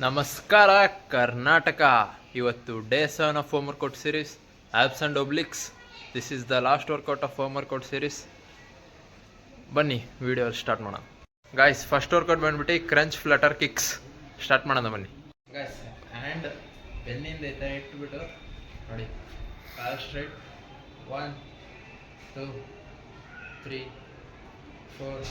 ನಮಸ್ಕಾರ ಕರ್ನಾಟಕ. ಇವತ್ತು day 7 of homework series abs and obliques. This is the last workout of homework series. ಬನ್ನಿ video start ಮಾಡೋಣ. Guys, first workout ಬಂದ್ಬಿಟ್ಟು crunch flutter kicks start ಮಾಡೋಣ. ಬನ್ನಿ guys, hand ಬೆನ್ನಿಂದ ಈ ಥರ ಇಟ್ಬಿಟ್ಟು ನೋಡಿ, ಕಾಲ್ ಸ್ಟ್ರೈಟ್. 1 2 3 4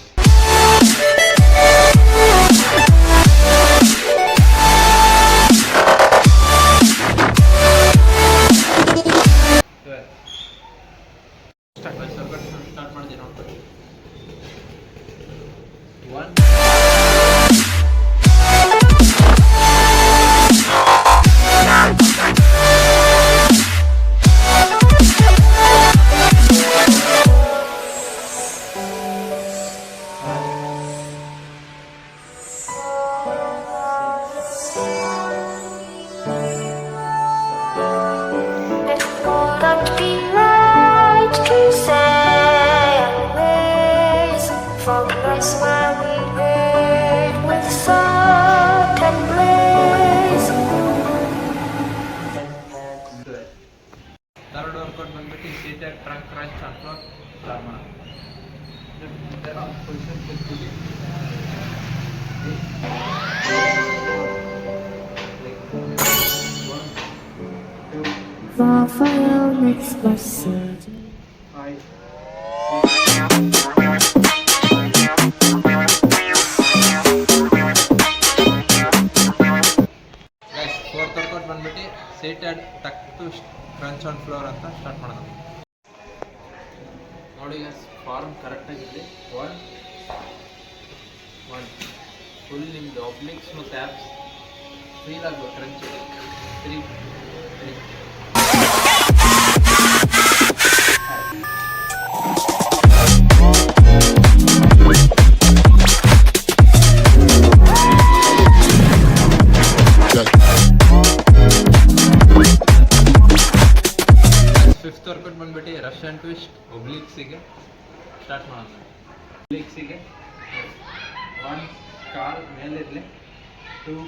ಸ್ಟಾರ್ಟ್ ಮಾಡಿದೆ ನೋಡ್ಕೊಳ್ಳಿ. 1 ಥರ್ಡ್ ವರ್ಕೌಟ್ ಬಂದ್ಬಿಟ್ಟು seated trunk crunch on floor start ಮಾಡೋಣ. ಪೊಸಿಷನ್ ಕೊಟ್ಬಿಟ್ಟು ಫೋರ್ತ್ ವರ್ಕೌಟ್ ಬಂದ್ಬಿಟ್ಟು seated tuck to crunch on floor ಅಂತ ಸ್ಟಾರ್ಟ್ ಮಾಡೋಣ. ನೋಡಿ ಫಾರ್ಮ್ ಕರೆಕ್ಟಾಗಿದೆ. 1 ಫುಲ್ ನಿಮ್ದು ಒಬ್ಲಿಕ್ಸ್ ಮತ್ತು ಆ್ಯಪ್ಸ್ ಫೀಲ್ ಆಗಬೇಕು ಕ್ರಂಚ್. 3 ಫಿಫ್ತ್ ವರ್ಕೌಟ್ ಬಂದ್ಬಿಟ್ಟು ರಷ್ಯನ್ ಟ್ವಿಸ್ಟ್ ಒಬ್ಲಿಕ್ಸಿಗೆ ಸ್ಟಾರ್ಟ್ ಮಾಡೋಣ. ಒಬ್ಲಿಕ್ಸಿಗೆ 1 ಕಾಲ್ ಮೇಲಿರಲಿ. 2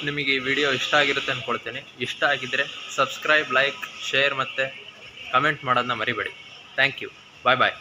ನಿಮಗೆ ಈ ವಿಡಿಯೋ ಇಷ್ಟ ಆಗಿರುತ್ತೆ ಅಂದ್ಕೊಳ್ತೇನೆ. ಇಷ್ಟ ಆಗಿದ್ದರೆ ಸಬ್ಸ್ಕ್ರೈಬ್, ಲೈಕ್, ಶೇರ್ ಮತ್ತು ಕಮೆಂಟ್ ಮಾಡೋದನ್ನ ಮರಿಬೇಡಿ. Thank you. Bye bye.